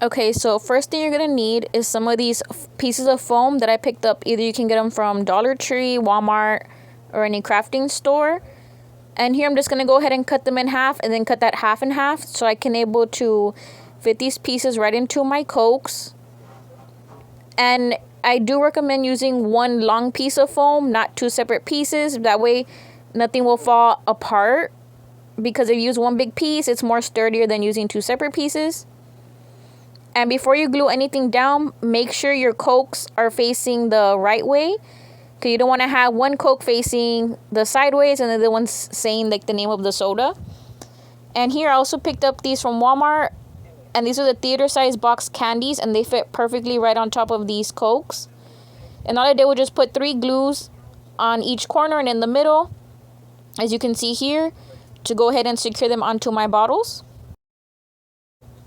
Okay, so first thing you're gonna need is some of these pieces of foam that I picked up. Either you can get them from Dollar Tree, Walmart, or any crafting store. And here I'm just gonna go ahead and cut them in half and then cut that half in half so I can able to fit these pieces right into my Cokes. And I do recommend using one long piece of foam, not two separate pieces. That way nothing will fall apart, because if you use one big piece, it's more sturdier than using two separate pieces. And before you glue anything down, make sure your Cokes are facing the right way, because you don't want to have one Coke facing the sideways and the other one's saying like the name of the soda. And here I also picked up these from Walmart, and these are the theater size box candies, and they fit perfectly right on top of these Cokes. And all I did was just put 3 glues on each corner and in the middle, as you can see here, to go ahead and secure them onto my bottles.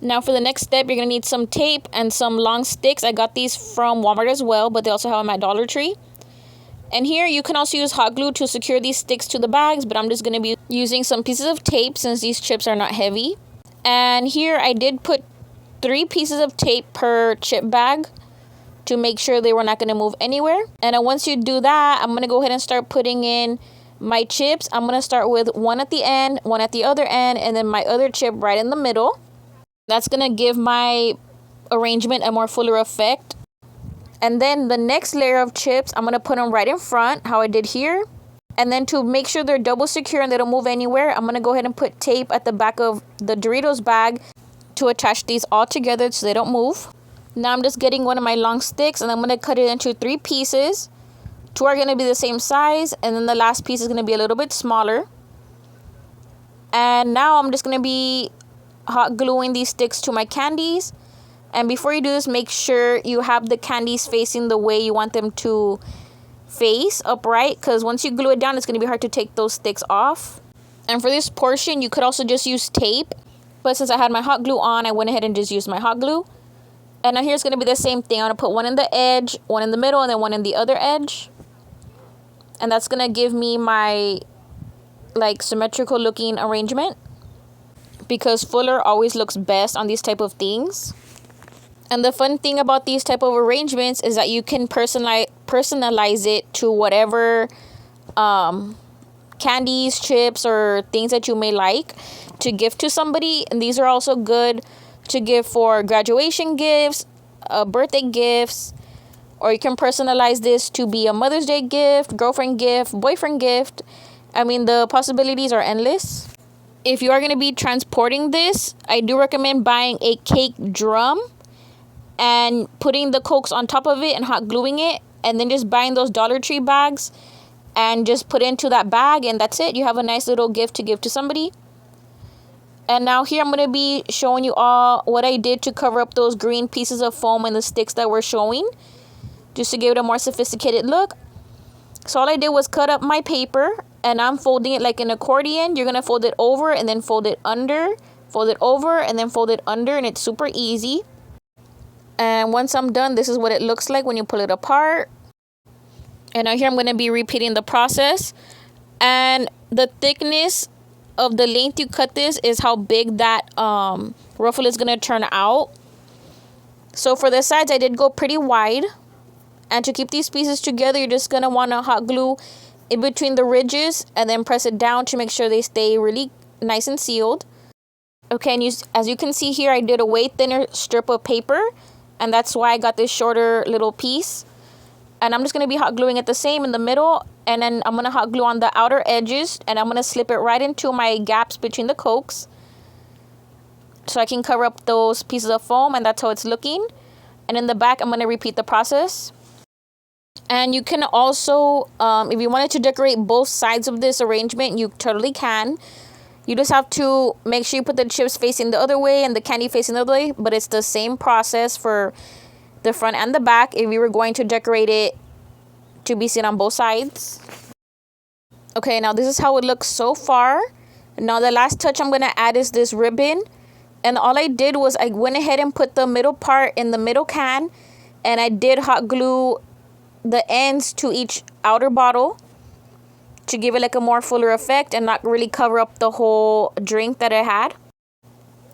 Now for the next step, you're going to need some tape and some long sticks. I got these from Walmart as well, but they also have them at Dollar Tree. And here you can also use hot glue to secure these sticks to the bags, but I'm just going to be using some pieces of tape since these chips are not heavy. And here I did put 3 pieces of tape per chip bag to make sure they were not going to move anywhere. And then once you do that, I'm going to go ahead and start putting in my chips. I'm going to start with one at the end, one at the other end, and then my other chip right in the middle. That's going to give my arrangement a more fuller effect. And then the next layer of chips, I'm going to put them right in front, how I did here. And then to make sure they're double secure and they don't move anywhere, I'm going to go ahead and put tape at the back of the Doritos bag to attach these all together so they don't move. Now I'm just getting one of my long sticks and I'm going to cut it into 3 pieces. 2 are going to be the same size, and then the last piece is going to be a little bit smaller. And now I'm just going to be hot gluing these sticks to my candies. And before you do this, make sure you have the candies facing the way you want them to face, upright, because once you glue it down, it's going to be hard to take those sticks off. And for this portion, you could also just use tape, but since I had my hot glue on, I went ahead and just used my hot glue. And now here's going to be the same thing. I'm going to put one in the edge, one in the middle, and then one in the other edge. And that's going to give me my like symmetrical looking arrangement, because fuller always looks best on these type of things. And the fun thing about these type of arrangements is that you can personalize it to whatever candies, chips, or things that you may like to gift to somebody. And these are also good to give for graduation gifts, birthday gifts, or you can personalize this to be a Mother's Day gift, girlfriend gift, boyfriend gift. I mean, the possibilities are endless. If you are going to be transporting this, I do recommend buying a cake drum and putting the Cokes on top of it and hot gluing it, and then just buying those Dollar Tree bags and just put into that bag, and that's it. You have a nice little gift to give to somebody. And now here I'm going to be showing you all what I did to cover up those green pieces of foam and the sticks that we're showing, just to give it a more sophisticated look. So all I did was cut up my paper, and I'm folding it like an accordion. You're going to fold it over and then fold it under, fold it over and then fold it under, and it's super easy. And once I'm done, this is what it looks like when you pull it apart. And now here I'm going to be repeating the process. And the thickness of the length you cut this is how big that ruffle is going to turn out. So for the sides, I did go pretty wide. And to keep these pieces together, you're just going to want to hot glue in between the ridges and then press it down to make sure they stay really nice and sealed. Okay, and as you can see here, I did a way thinner strip of paper, and that's why I got this shorter little piece. And I'm just going to be hot gluing it the same in the middle, and then I'm going to hot glue on the outer edges, and I'm going to slip it right into my gaps between the Cokes so I can cover up those pieces of foam, and that's how it's looking. And in the back, I'm going to repeat the process. And you can also, if you wanted to decorate both sides of this arrangement, you totally can. You just have to make sure you put the chips facing the other way and the candy facing the other way. But it's the same process for the front and the back if you were going to decorate it to be seen on both sides. Okay, now this is how it looks so far. Now the last touch I'm going to add is this ribbon. And all I did was I went ahead and put the middle part in the middle can. And I did hot glue the ends to each outer bottle to give it like a more fuller effect and not really cover up the whole drink that I had.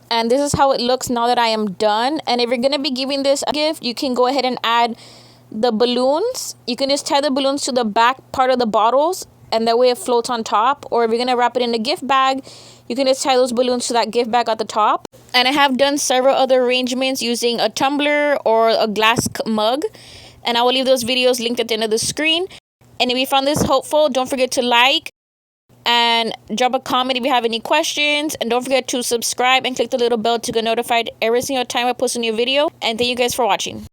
And this is how it looks now that I am done. And if you're going to be giving this a gift, you can go ahead and add the balloons. You can just tie the balloons to the back part of the bottles, and that way it floats on top. Or if you're going to wrap it in a gift bag, you can just tie those balloons to that gift bag at the top. And I have done several other arrangements using a tumbler or a glass mug. And I will leave those videos linked at the end of the screen. And if you found this helpful, don't forget to like and drop a comment if you have any questions. And don't forget to subscribe and click the little bell to get notified every single time I post a new video. And thank you guys for watching.